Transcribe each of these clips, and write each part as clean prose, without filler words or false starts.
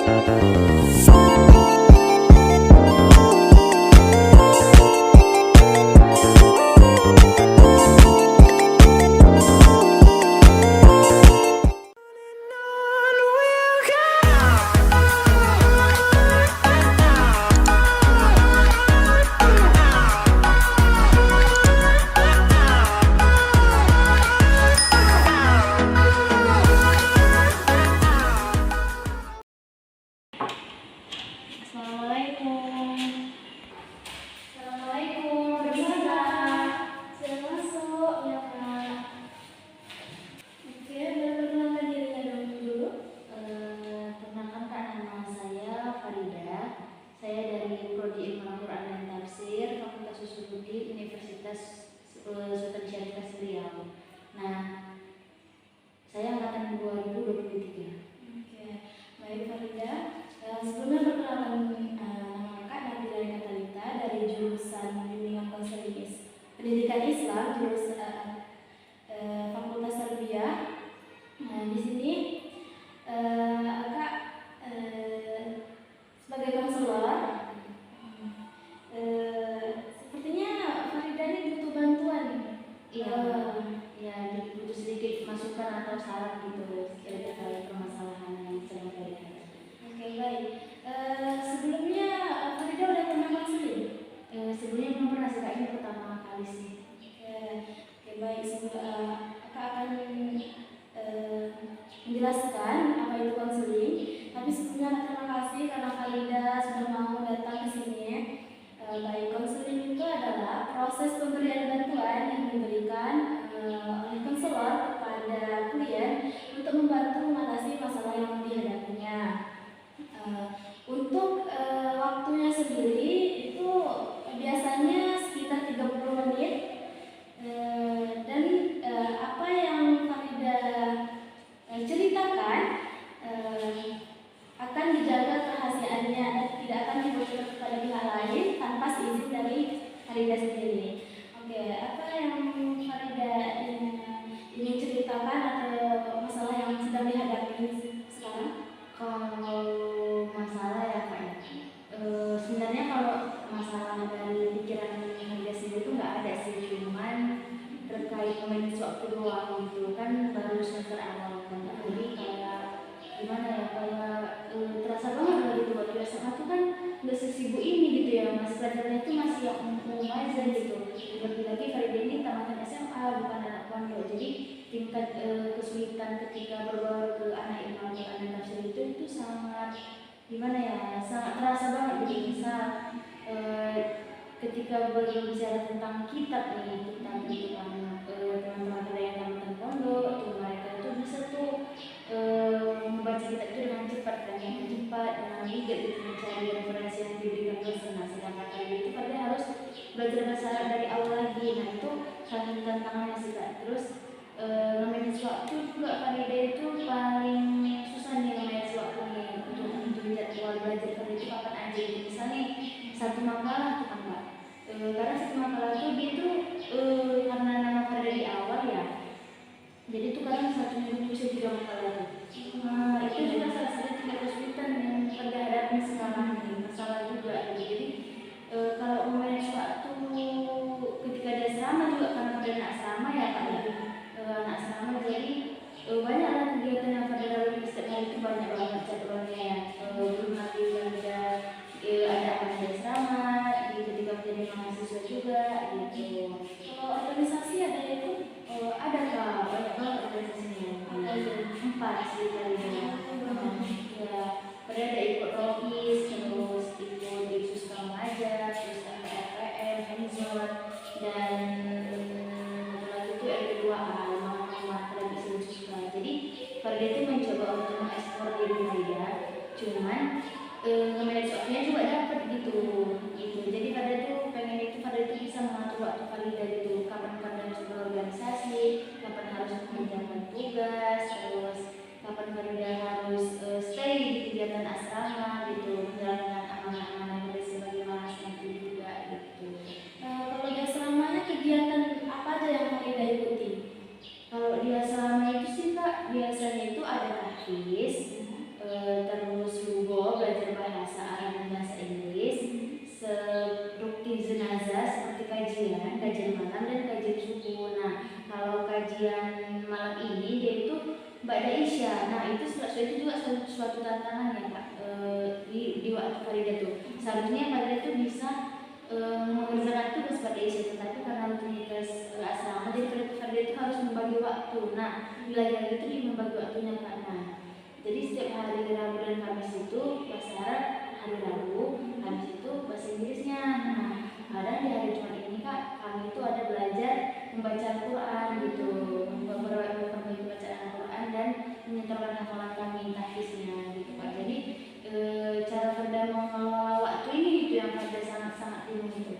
Assalamualaikum. Assalamualaikum. Bisa? Saya masuk ya Kak. Oke, perkenalkan dirinya dulu. Perkenalkan Kak, nama saya Farida. Saya dari Prodi Ilmu Al-Quran dan Tafsir, Fakultas Usuluddin Universitas Sultan Syarifah Riau. Nah, saya angkatan 2023. Oke, baik Farida. Sebelumnya perkenalkan nama Kak Nabila Katalita dari jurusan Bimbingan Konseling Pendidikan Islam jurusan Fakultas Tarbiyah. Nah, di sini Kak sebagai konselor. Sepertinya Farida ini butuh bantuan. Ya, jadi butuh sedikit masukan atau saran gitu terkait permasalahan yang sedang Farida hadapi. Oke, baik. Sebelumnya Farida udah pernah konseling? Sebelumnya belum pernah sih Kak, ini pertama kali sih. Oke, baik. Kak akan menjelaskan apa itu konseling. Tapi sebelumnya terima kasih karena Farida sudah mau datang ke sini. Baik, konseling itu adalah proses pemberian bantuan yang diberikan oleh konselor kepada klien untuk membantu mengatasi masalah yang dihadapinya. Untuk waktunya sendiri itu biasanya sekitar 30 menit. Dan apa yang Farida ceritakan akan dijaga kerahasiaannya dan tidak akan dibocorkan kepada pihak lain tanpa seizin dari Farida sendiri. Oke, apa yang Farida ingin ceritakan atau masalah yang sedang dihadapi sekarang? Kalau masalah ya Kak, sebenarnya kalau masalah dari pikiran Farida sendiri itu nggak ada sih, cuman terkait manage waktu doang gitu kan, baru semester awal kan. Jadi kayak gimana ya, kayak terasa banget lah gitu waktu SMA tuh kan nggak sesibuk ini gitu ya, mas pelajarannya itu masih yang umum aja gitu. Lebih lagi Farida ini tamatan SMA bukan anak pondok, jadi tingkat kesulitan ketika berbaur ke anak ilmu dan tafsir itu sangat gimana ya, sangat terasa banget gitu. Misal ketika berbicara tentang kitab nih, kitab gitu kan, teman-teman kita yang tamatan pondok tuh mereka itu bisa tuh membaca kitab itu dengan cepat kan, dengan cepat, dengan ligat gitu, mencari referensi yang diberikan dosen. Nah, sedangkan kali itu pada harus belajar bahasa Arab dari awal lagi. Nah, itu salah satu tantangannya sih Kak. Terus nge-manage waktu juga Farida itu paling susah nih, nge-manage waktu nih untuk jadwal belajar Farida itu kapan aja gitu. Misalnya satu makalah tuh kan Kak, karena satu makalah tuh dia tuh karena nama Farida di awal ya, jadi tuh kadang satu minggu bisa 3 makalah tuh. Nah, itu juga salah satu tingkat kesulitan yang Farida hadapi sekarang nih, masalah juga gitu. Jadi kalau memanage waktu ketika di asrama juga, karena Farida anak asrama ya Kak ya, anak asrama, jadi banyaklah kegiatan yang Farida lalui setiap hari itu, banyak banget jadwalnya ya. Belum lagi Farida ada apa di asrama, di ketika menjadi mahasiswa juga gitu. Kalau organisasi ada itu? Ada Kak, banyak banget organisasinya. Apa aja? 4 sih Farida. Ya, Farida ada ikut Rokis, terus ikut Diksus Remaja, terus LPM, Hanzon, dan lagi itu LP2A, Mama Tradisi Suka. Jadi Farida itu mencoba untuk mengeksplor diri Farida, cuman nge-manage waktunya juga dapat gitu. Jadi Farida tuh pengen itu, Farida itu bisa mengatur waktu Farida gitu, kapan harus berorganisasi, kapan harus mengerjakan tugas, terus kapan Farida harus stay di kegiatan asrama gitu, menjalankan amanah-amanah Farida sebagai mahasiswa juga gitu. Kalau di asramanya kegiatan apa aja yang Farida ikuti? Kalau di asrama itu sih Kak, biasanya itu ada tahfiz, Mbak Daisya. Nah itu juga suatu tantangan ya Kak, di waktu Farida tuh. Seharusnya Farida tuh bisa mengerjakan tugas Mbak Daisya, tetapi karena rutinitas asrama jadi Farida itu harus membagi waktu. Nah belajar itu di membagi waktunya Kak. Nah jadi setiap hari Rabu dan Kamis itu bahasa Arab, hari Rabu, Kamis itu bahasa Inggrisnya. Nah kadang di hari Jumat ini Kak, kami itu ada belajar membaca Al-Quran gitu, memperbaiki bacaan Al-Quran dan menyentuhkan hafalan kami tahfiznya gitu Kak. Jadi cara Farida mengelola waktu ini itu yang Farida sangat bingung itu.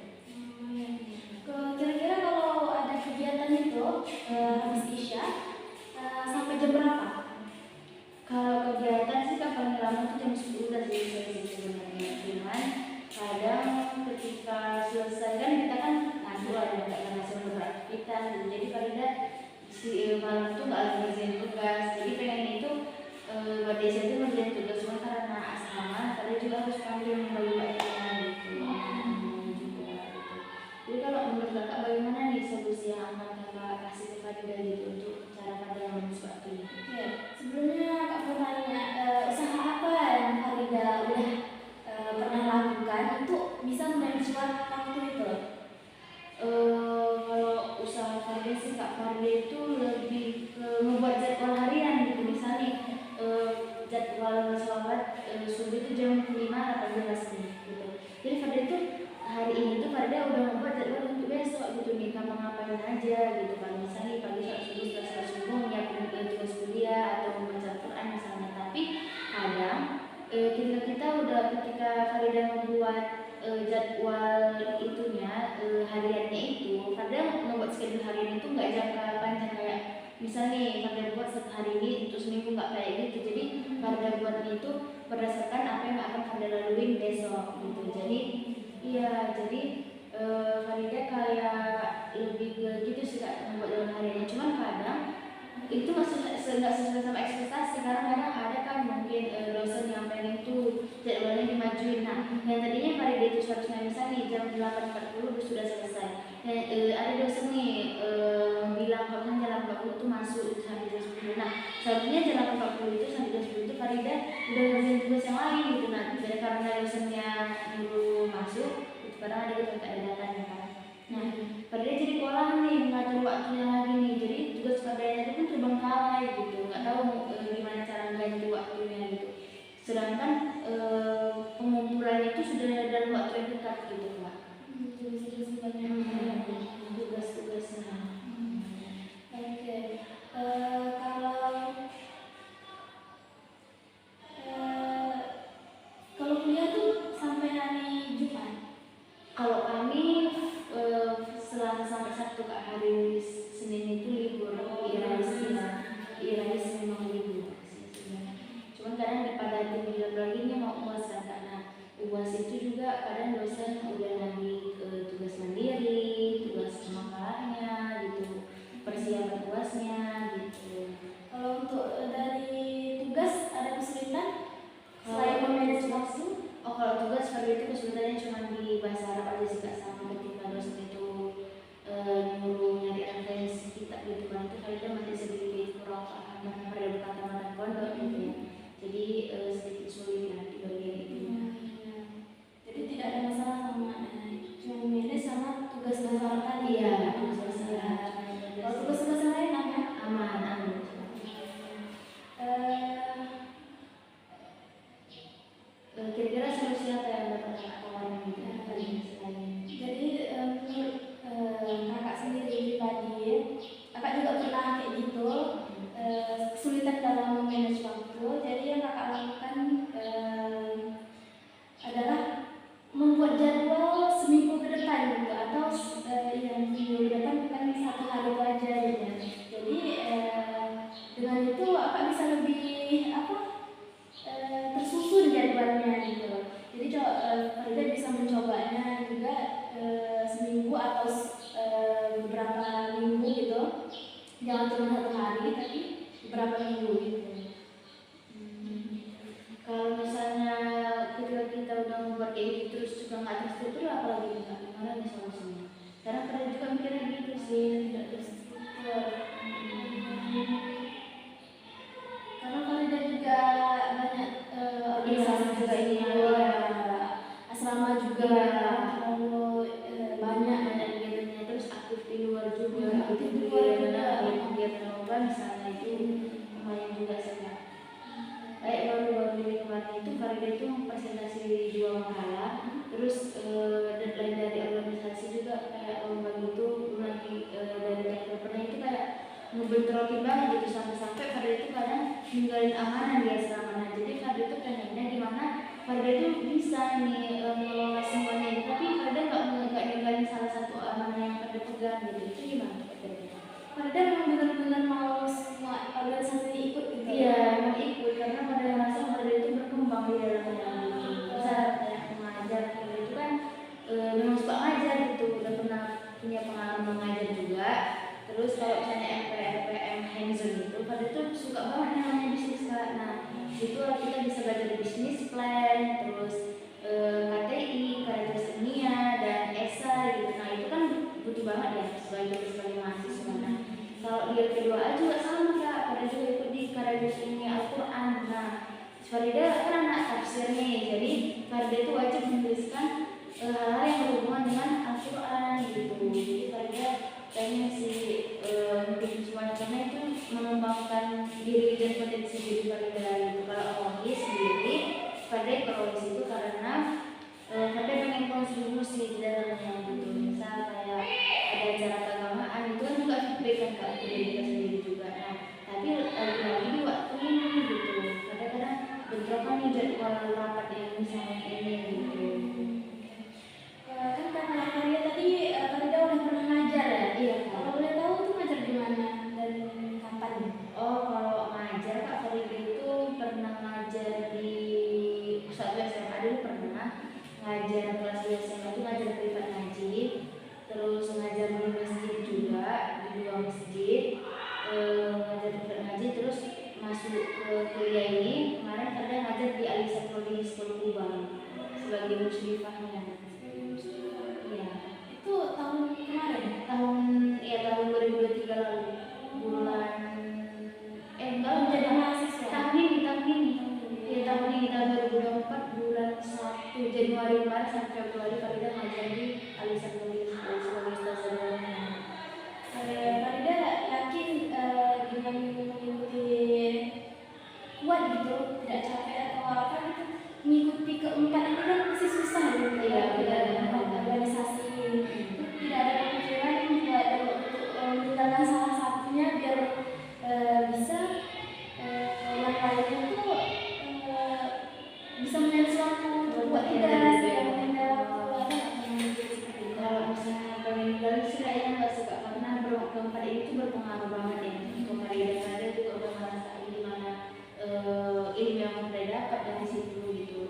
Kira-kira kalau ada kegiatan itu habis Isya sampai jam berapa? Kalau kegiatan sih Kak paling lama itu jam 10 udah selesai sebenarnya. Cuman kadang ketika selesai kan kita kan ngadu ada hasil beraktivitas gitu. Jadi Farida malam itu nggak lagi ngerjain tugas. Jadi pengen itu Mbak Desa itu ngerjain tugas cuma karena asrama Farida juga harus panggil membagi waktunya gitu. Juga gitu. Jadi kalau menurut Kakak bagaimana nih solusi yang akan Kakak kasih ke Farida gitu untuk cara Farida mengurus waktunya? Ya, sebelumnya Kak mau tanya usaha apa yang Farida udah pernah lakukan untuk bisa manage waktu itu? Kalau usaha Farida sih Kak, Farida itu lebih ke membuat jadwal harian gitu. Misalnya jadwal sholat subuh itu jam 5.18 nih gitu. Jadi Farida itu hari ini tuh Farida udah membuat jadwal untuk besok gitu nih, kamu ngapain aja gitu kan. Misalnya pagi sholat subuh, setelah sholat subuh menyiapkan tugas kuliah atau membaca Al-Quran misalnya. Tapi kadang ketika Farida membuat jadwal itunya hariannya itu, Farida membuat schedule harian itu nggak jangka panjang kayak misalnya Farida buat satu hari ini untuk seminggu, nggak kayak gitu. Jadi Farida buatnya itu berdasarkan apa yang akan Farida laluin besok gitu. Jadi Farida kayak lebih ke gitu sih Kak membuat jadwal hariannya. Cuman kadang itu masih nggak sesuai sama ekspektasi, karena kadang ada kan mungkin dosen yang pengen tuh jadwalnya dimajuin. Nah yang tadinya Farida itu seharusnya misalnya jam 8.40 sudah selesai, ada dosen nih bilang kalau jam 8.40 itu masuk itu sampai jam 10. Nah seharusnya jam 8.40 itu sampai jam 10 itu Farida udah ngerjain tugas yang lain gitu. Nah karena dosennya nyuruh masuk itu kadang ada yang tak dadakan ya kan. Nah Farida jadi kewalahan nih ngatur waktunya lagi nih, jadi tugas Farida itu pun terbengkalai gitu, nggak tahu gimana cara ganti waktunya gitu. Sedangkan pengumpulannya itu sudah dalam waktu yang dekat gitu Kak. Tugas-tugasnya. Oke. Kalau kuliah tuh sampai hari Jumat. Kalau kami Selasa sampai Sabtu Kak, hari Senin itu libur. Iranis memang libur sih. Cuman kadang dipadatin bilang lagi nih mau UAS kan Kak. Nah UAS itu juga kadang dosen udah nagih tugas mandiri, tugas makalahnya gitu, persiapan UASnya gitu. Kalau untuk dari tugas ada kesulitan selain memanage waktu? Kalau tugas Farida itu kesulitannya cuma di bahasa Arab aja sih Kak, sama ketika dosen itu nyuruh nyari referensi kitab gitu kan, itu Farida masih sedikit kurang paham karena Farida bukan tamatan pondok gitu ya. Jadi sedikit sulit lah di bagian itu. Jadi tidak ada masalah sama cuma manage sama tugas bahasa Arab tadi. Iya, tugas Arab. Kalau tugas-tugas lain aman? Aman. Kira-kira solusi apa yang dapat tawaran gitu selain? Jadi menurut kakak sendiri pribadi, kakak juga pernah kayak gitu kesulitan dalam memanage waktu. Jadi yang kakak lakukan adalah membuat jadwal seminggu ke depan gitu, atau yang minggu depan bukan satu hari itu aja gitu. Jadi dengan itu kakak bisa lebih tersusun jadwalnya gitu. Jadi Farida bisa mencobanya juga seminggu atau beberapa minggu gitu. Jangan cuma satu hari tapi beberapa minggu gitu. Kalau misalnya kita udah membuat kayak gitu terus juga nggak terstruktur, apalagi kita gimana nih solusinya? Karena Farida juga mikirnya gitu sih, tidak terstruktur. depannya itu Farida itu mempresentasi 2 makalah, terus deadline dari organisasi juga kayak lomba gitu lagi dari papernya itu kayak ngebentrokin banget gitu, sampai-sampai Farida itu kadang ninggalin amanah di asrama. Jadi Farida itu pengennya gimana Farida itu bisa nih ngelola semuanya gitu, tapi Farida nggak ninggalin salah satu amanah yang Farida pegang gitu. Itu gimana Farida? Farida memang benar-benar mau semua organisasi ikut gitu. Iya, mau ikut karena pada masa Farida itu berkembang di dalamnya gitu. Saat kayak mengajar Farida itu kan memang suka ngajar gitu, udah pernah punya pengalaman mengajar juga. Terus kalau misalnya MPM hands-on gitu, Farida itu suka banget yang namanya bisnis Kak. Nah, itu kita bisa belajar bisnis plan, terus KTI, karya senia, dan esai gitu. Nah, itu kan butuh banget ya sebagai mahasiswa. Nah, kalau di kedua juga sama Kak, Farida juga ikut di karya senia Al-Quran. Nah, Farida kan anak tafsir nih, jadi Farida itu wajib menuliskan hal-hal yang berhubungan dengan Al-Quran gitu. Jadi Farida pengen sih mungkin semuanya karena itu mengembangkan diri dan potensi diri Farida gitu. Kalau awalnya sendiri Farida ikut itu karena Farida pengen kontribusi di dalamnya gitu. Misal kayak ada acara keagamaan itu kan juga feedback kan Kak diri kita sendiri juga. Nah, tapi lagi-lagi di waktu ini gitu, kadang-kadang bentrokan nih jadwal rapat yang misalnya ini gitu. Kan karena Farida tadi Farida udah pernah ngajar ya? Iya Kak. Kalau boleh tahu tuh ngajar di mana dan kapan? Oh, kalau ngajar Kak Farida itu pernah ngajar di satu SMA dulu, pernah ngajar kelas 2 SMA itu ngajar privat ngaji, terus ngajar di masjid juga di 2 masjid, ngajar privat ngaji, terus masuk ke kuliah ini kemarin Farida ngajar di Alisan Prodi Sekolah Kubang sebagai musyrifahnya. Iya. Itu tahun kemarin? Tahun 2023 lalu bulan enggak Jadi mahasiswa. tahun ini tahun 2024 bulan 1 Januari kemarin sampai Februari Farida ngajar di Alisan Prodi sebagai ustaz daerahnya. Farida yakin dengan mengikuti kuat gitu, tidak capek atau apa gitu, mengikuti keempat ini kan masih susah gitu. Iya, benar. Organisasi itu tidak ada kepikiran buat untuk meninggalkan salah satunya biar bisa yang lainnya tuh bisa menjadi suatu buat tugas yang meninggal waktu ada seperti itu. Kalau misalnya pengen gali sih kayaknya nggak suka karena keempat ini tuh berpengaruh banget ya untuk Farida juga udah ngerasain gimana ilmu yang Farida dapat dari situ gitu.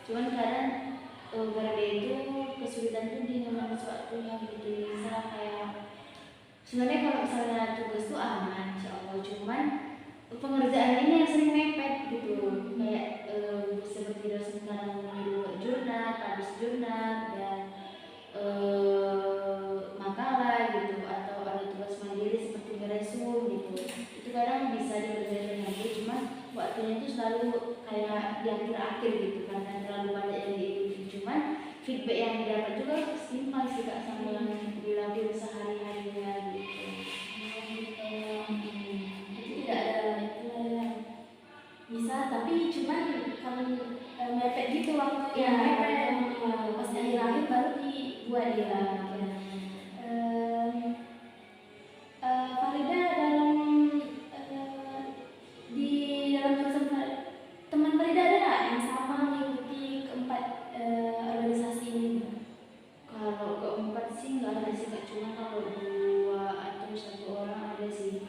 Cuman kadang Farida itu kesulitan tuh di ngelola sesuatunya gitu. Misalnya kayak sebenarnya kalau misalnya tugas tuh aman insya Allah, cuman pengerjaan ini yang sering mepet gitu. Kayak seperti dosen sekarang membuat jurnal, habis jurnal dan makalah gitu, atau ada tugas mandiri seperti ngeresum gitu. Itu kadang bisa dikerjakan lagi, cuma waktunya itu selalu kayak di akhir-akhir gitu karena terlalu banyak yang diikuti. Cuman feedback yang didapat juga setimpal sih Kak sama yang dilakukan sehari-harinya gitu. Jadi tidak ada yang bisa, tapi cuman kalau mepet gitu waktunya, pas akhir-akhir baru dibuat ya. Farida dalam di dalam jurusan teman Farida ada nggak yang sama mengikuti keempat organisasi ini? Kalau keempat sih nggak ada sih Kak, cuma kalau 2 atau 1 orang ada sih.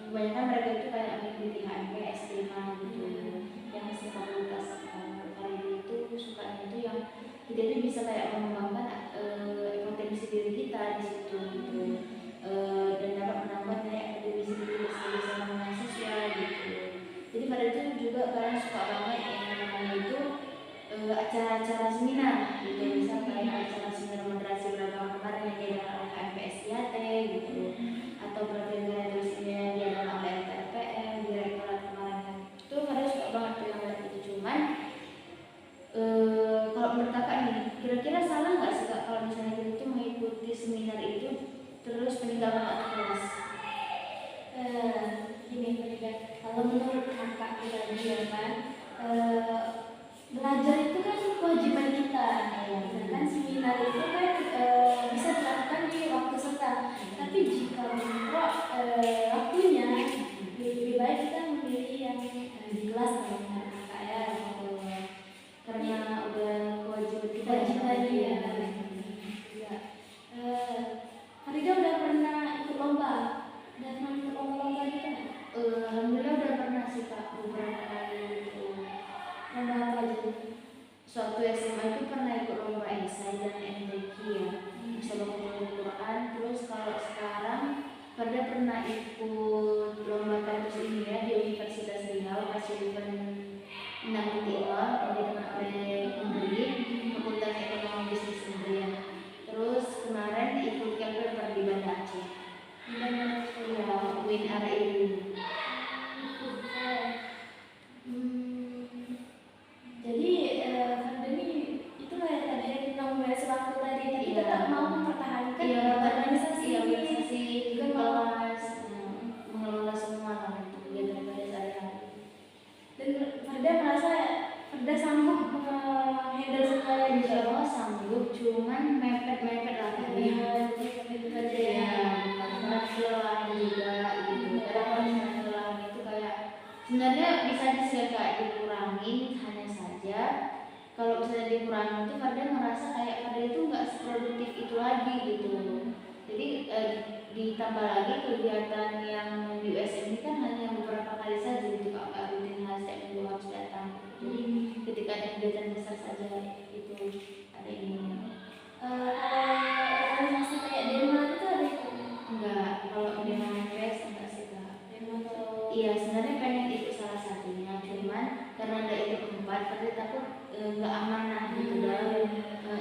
Kebanyakan mereka itu kayak mengikuti HMP, S5 gitu, yang sefakultas. Farida itu sukanya itu yang kita itu bisa kayak mengembangkan potensi diri kita di situ gitu, dan dapat menambah kayak akademisi diri sebagai seorang mahasiswa gitu. Jadi Farida itu juga kadang suka banget yang namanya itu acara-acara seminar gitu, misal kayak acara seminar moderasi beragama kemarin yang diadakan oleh KMPSIAT gitu, atau pelatihan karya tulisnya diadakan oleh LPRPM, Direktorat kemarin. Itu Farida suka banget tuh yang ada itu. Cuman kalau menurut Kakak nih, kira-kira salah nggak sih Kak kalau misalnya kita tuh mengikuti seminar itu terus meninggalkan waktu kelas? Gini Farida, kalau menurut kakak pribadi ya kan, SMA itu pernah ikut lomba esai dan MTQ ya, bisa lomba Quran. Terus kalau sekarang Farda pernah ikut lomba kampus ilmiah di Universitas Riau, hasil event 6.0 yang dikenal oleh Undri, Fakultas Ekonomi Bisnis Undri ya. Terus kemarin ikut Kepler di Banda Aceh. Ya, Win RI. Jadi Farda ini itulah yang tadi yang kita membahas waktu tadi, tapi tetap mau mempertahankan organisasi. Organisasi juga kelas mengelola semua lah untuk kegiatan pada sehari-hari. Dan Farda merasa Farda sanggup handle semuanya Insya juga. Allah sanggup, cuman mepet-mepet lah tadi. Karena kelelahan juga gitu. Karena kelelahan itu kayak sebenarnya bisa kayak dikurangin, hanya saja kalau misalnya dikurangi itu Farda merasa kayak Farda itu nggak seproduktif itu lagi gitu. Jadi ditambah lagi kegiatan yang di USM ini kan hanya beberapa kali saja gitu, nggak rutin setiap minggu harus datang. Jadi ketika ada kegiatan besar saja itu ada ini. Organisasi kayak Dema itu ada Enggak, kalau di manifest enggak sih Kak. Dema atau Iya, sebenarnya pengen ikut salah satunya, cuman karena ada ikut 4, Farda takut nggak amanah gitu dan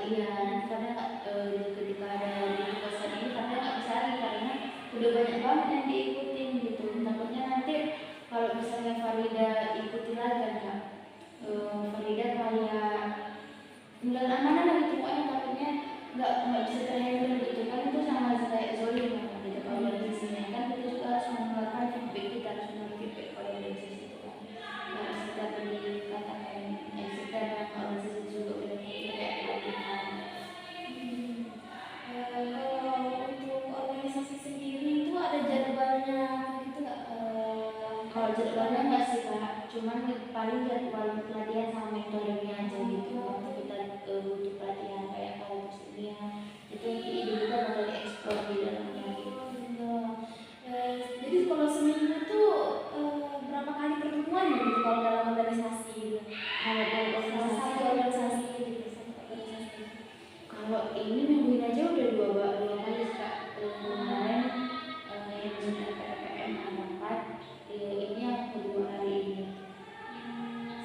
iya, karena ketika ada di kosan ini Farda nggak bisa lagi karena udah banyak banget yang diikutin gitu. Takutnya nanti kalau misalnya Farida ikuti lagi kan Kak, Farida kayak nggak amanah lah gitu, pokoknya takutnya nggak bisa terhandle gitu kan, itu sama kayak zolim kan gitu. Kalau dari sini kan kita juga harus mengeluarkan feedback, kita harus mengeluarkan feedback kalau dari sisi itu kan harus kita dikatakan kita dan organisasi juga udah kayak pelatihan. kalau untuk organisasi sendiri itu ada jadwalnya gitu nggak? Kalau jadwalnya nggak sih Kak, cuman paling jadwal pelatihan sama metodenya aja gitu. Waktu kita butuh pelatihan kayak kalau ilmiah itu ide kita bakal dieksplor di dalamnya gitu. Jadi kalau seminggu tuh berapa kali pertemuan ya gitu kalau dalam organisasi gitu? Kalau Satu organisasi gitu, satu organisasi. kalau ini minggu ini aja udah dua kali Kak. Kemarin yang sebentar PPM ada 4, ini yang kedua kali ini.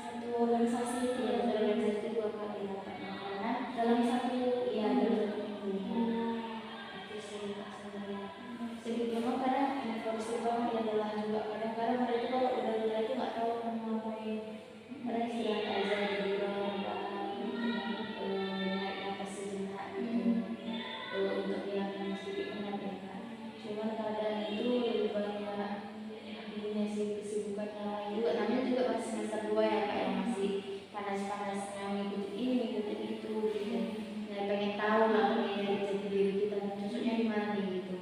Satu organisasi itu Iya, organisasi 2 kali dapat makanan dalam satu ya dalam 1 minggu. Itu sih Kak sebenarnya. Sedikit memang karena informasi banget ya adalah juga kadang-kadang mereka kalau udah itu nggak tahu mau ngapain. Karena istirahat aja di luar naik nafas sejenak gitu. Untuk yang sedikit penat ya Kak. Cuman kadang itu lebih banyak punya kesibukan yang lain juga. Namanya juga masih semester 2 ya Kak, yang masih panas-panasnya ngikutin ini ngikutin itu gitu. Nah, pengen tahu lah, pengen dari jati diri kita cocoknya di mana nih gitu.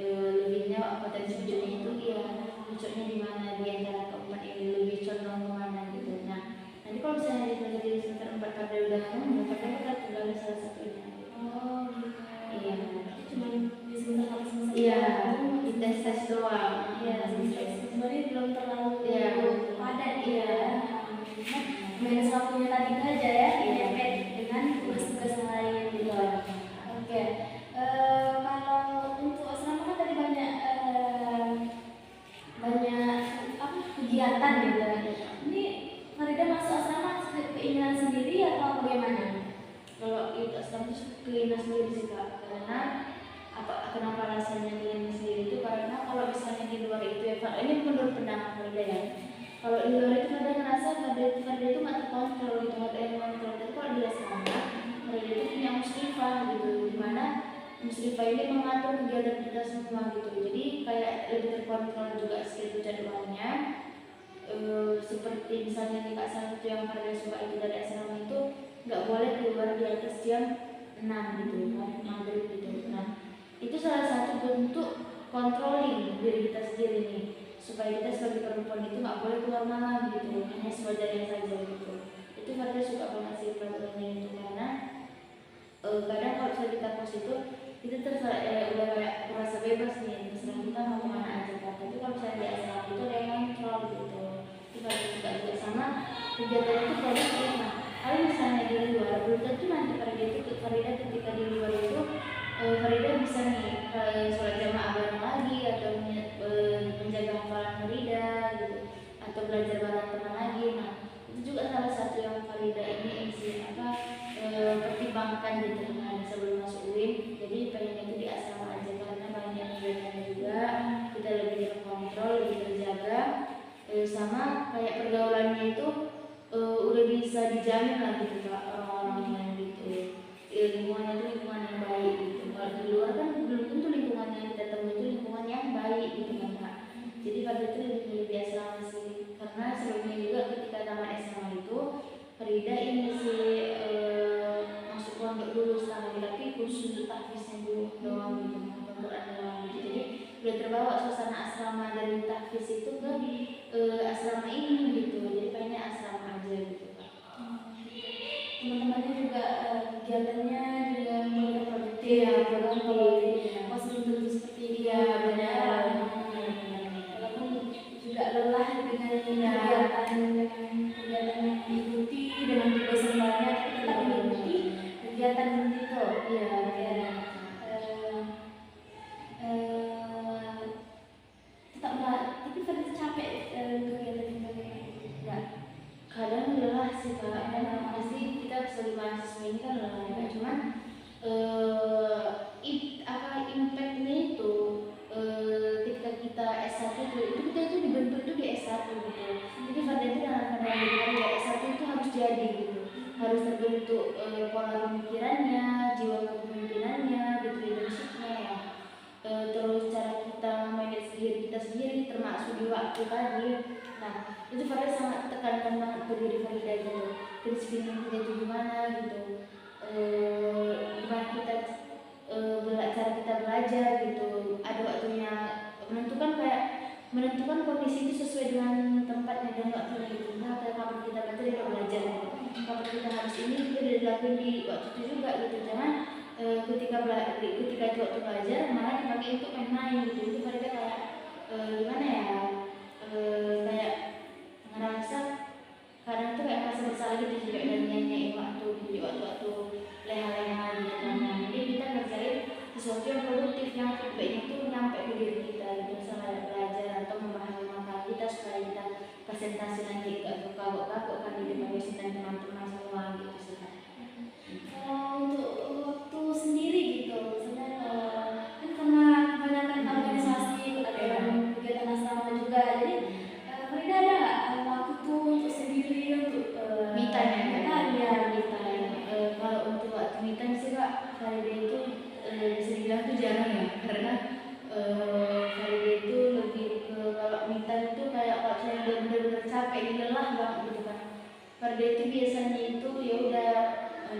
Lebihnya potensi cocoknya itu ya cocoknya di mana di antara keempat ini, lebih condong kemana gitu. Nah, nanti kalau misalnya dipelajari di semester 4 Farda udah kita tinggal salah satunya. Oh gitu. Iya. Cuma di sebentar semester. Iya, di tes doang. Iya, sebenarnya belum terlalu Iya. padat Iya. ya. Main waktunya tadi itu aja ya, mepet dengan tugas-tugas yang lain gitu. Oke. Kalau untuk asrama kan tadi banyak apa kegiatan gitu. Ini Farida masuk asrama keinginan sendiri atau bagaimana? Kalau itu asrama itu keinginan sendiri sih Kak, karena kenapa rasanya keinginan sendiri itu karena kalau misalnya di luar itu ya Pak, ini menurut pandangan Farida ya, kalau di luar itu Farida ngerasa Farida itu nggak terkontrol gitu, nggak ada yang kontrol. Tapi kalau di asrama Farida itu punya musrifah gitu, dimana musrifah ini mengatur kegiatan kita semua gitu, jadi kayak lebih terkontrol juga schedule jadwalnya. Seperti misalnya di Kak itu yang Farida suka itu dari asrama itu nggak boleh keluar di atas jam 6 gitu kan, maghrib gitu. Nah, itu salah satu bentuk controlling diri kita sendiri nih, supaya kita sebagai perempuan itu nggak boleh keluar malam gitu, hanya sewajarnya saja gitu. Itu Farida suka banget sih peraturannya itu, karena kadang kalau misalnya kita kos itu kita udah kayak merasa bebas nih, terserah kita mau kemana aja kan. Tapi kalau misalnya di asrama itu ada yang kontrol gitu. Itu Farida suka juga sama kegiatan itu produktif. Nah, kalau misalnya misalnya di luar, belum tentu nanti Farida ketika di luar itu Farida bisa nih sholat jamaah bareng lagi, atau menjaga hafalan Farida gitu, atau belajar bareng teman lagi. Nah itu juga salah satu yang Farida ini sih pertimbangkan gitu kan sebelum masuk UIN. Jadi pengen itu di asrama aja karena banyak kegiatannya juga, kita lebih terkontrol, lebih terjaga, sama kayak pergaulannya itu udah bisa dijamin lah gitu Kak, orang-orangnya gitu. Lingkungannya itu lingkungan yang baik gitu. Kalau di luar kan belum tentu lingkungan yang kita temui itu lingkungan yang baik gitu kan Kak. Jadi pada itu lebih milih di asrama sih, karena sebelumnya juga ketika tamat SMA itu Farida ini sih masuk pondok dulu selama ini, tapi khusus untuk tahfiznya dulu doang gitu, Quran doang gitu. Jadi udah terbawa suasana asrama dari tahfiz itu ke asrama ini gitu. Jadi pengennya asrama aja gitu Kak. Teman-temannya juga kegiatannya juga mulai produktif, Iya, kalau produktif. pas belum tentu seperti ini. Iya, benar. Walaupun juga lelah dengan kegiatan yang diikuti dengan tugas yang banyak, tapi tetap mengikuti kegiatan itu. Iya, Ya. Tetap nggak, tapi kadang capek kegiatan itu nggak. Kadang lelah sih Kak, karena pasti kita sebagai mahasiswa ini kan lelah ya, cuman impactnya itu ketika kita S1 itu kita itu dibentuk itu di S1 gitu. Jadi pada itu pada ya S1 itu harus jadi gitu, harus terbentuk pola pemikirannya, jiwa kepemimpinannya gitu, leadershipnya ya. Terus cara kita manage diri kita sendiri termasuk di waktu tadi. Nah itu Farida sangat tekankan banget ke diri Farida gitu, kedisiplinan kita itu gimana gitu, gimana kita cara kita belajar gitu, ada waktunya, menentukan kondisi itu sesuai dengan tempatnya dan waktunya gitu. Nah kapan kita belajar gitu, kapan kita harus ini kita udah dilakuin di waktu itu juga gitu. Jangan ketika di waktu belajar malah dipakai untuk main-main gitu. Itu mereka kayak gimana ya, kayak ngerasa kadang tuh kayak merasa bersalah gitu juga, dan nyanyain waktu di waktu leha-leha gitu kan. Jadi kita ngerjain sesuatu yang produktif, yang feedbacknya tuh nyampe ke diri kita gitu, misalnya belajar atau memahami makalah kita supaya kita presentasi nanti gak kagok-kagok kan di depan dosen dan teman-teman semua gitu sih. Untuk waktu sendiri gitu, misalnya kan karena kebanyakan organisasi atau kegiatan asrama juga, jadi Farida ada nggak waktu tuh untuk sendiri, untuk Me time ya? ya. Kalau untuk waktu me time sih Kak, Farida itu bisa dibilang tuh jarang ya, karena Farida itu lebih ke kalau me time itu kayak kalau saya udah bener-bener capek ini lelah banget gitu kan, Farida itu biasanya itu ya udah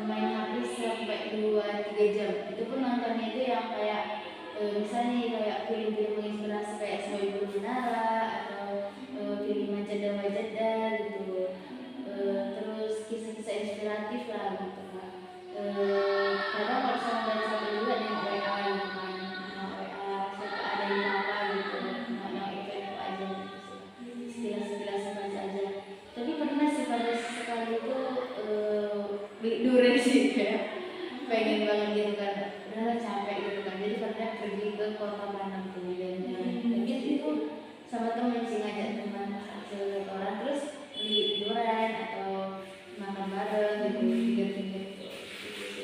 main HP sampai 2-3 jam. Itu pun nontonnya itu yang kayak misalnya kayak film-film menginspirasi kayak Sohibul Menara atau film Majada gitu, terus kisah-kisah inspiratif lah gitu Kak. Kadang kalau misalnya dari sampai juga nengok WA gitu kan, nengok WA siapa ada yang apa gitu, nengok info aja gitu sih, sekilas aja. Tapi pernah sih pada sekali itu beli durian sih, kayak pengen banget gitu kan, udah capek gitu kan, jadi pernah pergi ke kota Padang tuh jalan-jalan, dan itu sama temen sih, ngajak teman cewek orang, terus beli durian atau makan bareng gitu, pinggir-pinggir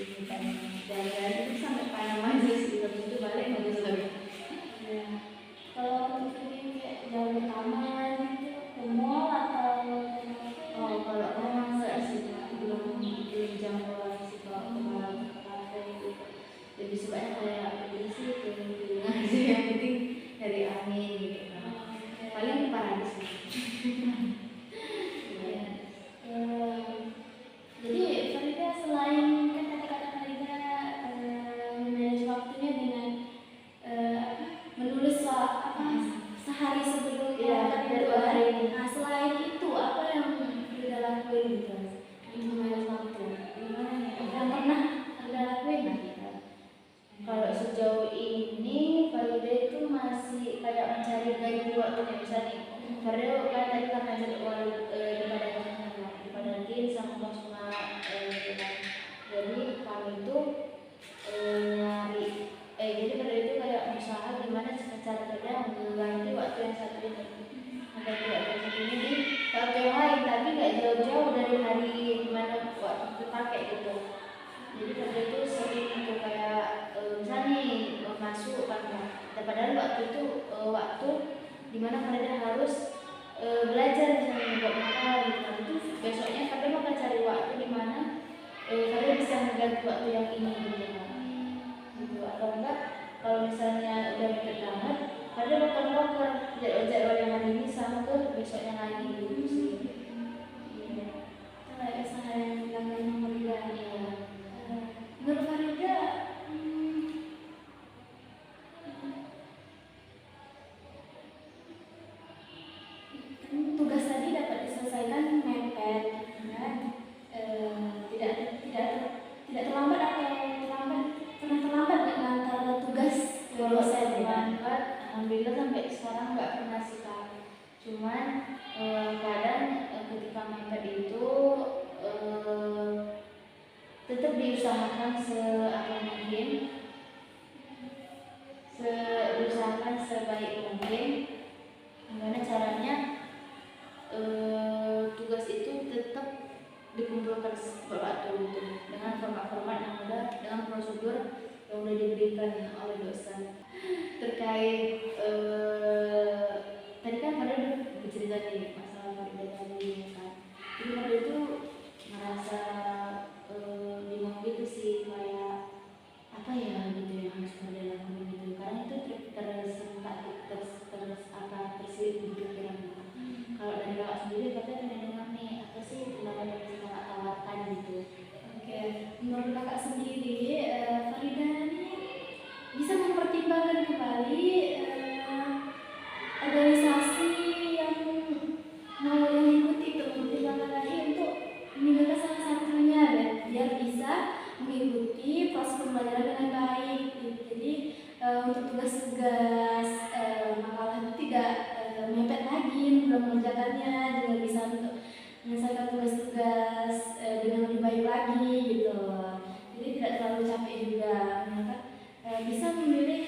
itu kan jalan-jalan itu sampai Padang aja sih, habis itu balik bagus banget. Ya. Kalau untuk ini kayak jalan ke taman gitu, ke mall atau Kalau aku enggak sih, belum jam bola sih kalau ke kafe gitu. Lebih sukanya kayak ini sih keliling aja, yang penting dari angin gitu. Paling di Paradis sih. jadi Farida selain kan kata-kata Farida manage waktunya dengan menulis sehari sebelum hari ini. Nah selain itu apa yang Farida lakuin gitu untuk manage waktu? Gimana ya? Yang pernah Farida lakuin lah gitu. Kalau sejauh ini Farida itu masih kayak mencari gaji waktunya, misalnya Farida kan tadi karena jadwal di Padang sama cuma Jadi Farida itu sering itu kayak misalnya nih masuk kan, padahal waktu itu waktu dimana Farida harus belajar misalnya buat nakal gitu kan, itu besoknya Farida bakal cari waktu dimana Farida bisa mengganti waktu yang ini gitu kan, gitu. Atau enggak kalau misalnya udah mepet banget Farida bakal broker jadwal yang hari ini sama ke besoknya lagi gitu sih. Iya. Itu kayak usaha yang dilakukan sama Farida. Iya. Menurut Farida, kan tugas tadi dapat diselesaikan mepet, kan? Tidak tidak tidak terlambat atau terlambat, pernah terlambat nggak antara tugas Kalau dosen saya gitu? terlambat, alhamdulillah sampai sekarang nggak pernah sih Kak. Cuman kadang ketika mepet itu tetap diusahakan diusahakan sebaik mungkin. Gimana caranya tugas itu tetap dikumpulkan waktu itu dengan format-format yang udah, dengan prosedur yang udah diberikan oleh dosen. Terkait tadi kan Farida bercerita nih masalah Farida tadi ya kan. Jadi Farida itu merasa bingung gitu sih, kayak apa ya gitu yang harus Farida lakukan gitu, karena itu terselip di pikiran gitu. Kalau dari kakak sendiri Farida pernah dengar nih apa sih tindakan yang bisa kakak tawarkan gitu? Oke, menurut kakak sendiri, Farida ini bisa mempertimbangkan kembali organisasi yang mau yang ikuti, itu mempertimbangkan lagi untuk meninggalkan salah satunya biar bisa mengikuti proses pembelajaran dengan baik. Jadi untuk tugas-tugas makalah itu tidak mepet lagi belum mengerjakannya, juga bisa untuk menyelesaikan tugas-tugas dengan lebih baik lagi gitu. Jadi tidak terlalu capek juga, bisa memilih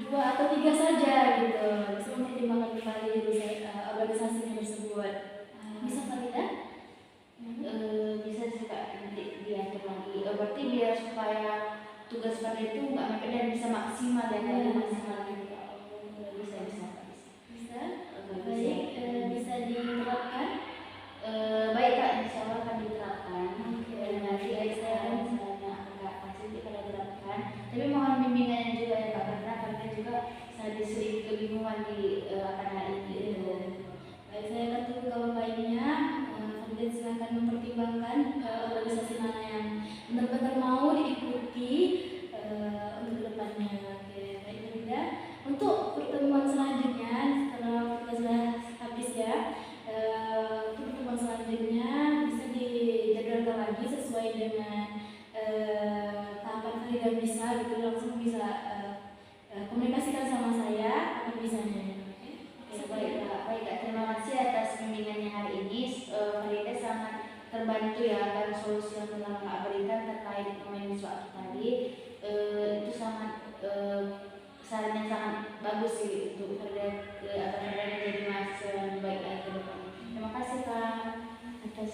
2 atau 3 saja gitu, bisa mempertimbangkan kembali organisasinya tersebut. Bisa Farida? Bisa sih Kak, nanti diatur lagi. Berarti biar supaya tugas Farida itu nggak mepet dan bisa maksimal ya, Iya. maksimal gitu. Bisa bisa. Bisa. Bisa. Baik, bisa diterapkan. Baik Kak, insya Allah akan diterapkan. Oke. Dan nanti saya misalnya agak pasti kita terapkan. Tapi mohon bimbingannya juga ya Kak, karena Farida juga ada sedikit kebingungan di akan hal ini. Baik, saya akan tunggu kabar baiknya. Kemudian silakan mempertimbangkan organisasi mana yang benar-benar mau diikuti untuk kedepannya. Oke, baik Farida. Untuk pertemuan selanjutnya, karena kita sudah habis ya. Untuk pertemuan selanjutnya bisa dijadwalkan lagi sesuai dengan tahapan Farida bisa, gitu langsung bisa komunikasikan sama saya akan bisanya. Baik Kak, terima kasih atas bimbingannya hari ini. Farida sangat terbantu ya akan solusi yang telah Kak berikan terkait manage waktu tadi. Itu sangat sarannya sangat bagus sih untuk Farida agar Farida menjadi mahasiswa yang baik lagi ke depan. Terima kasih Kak atas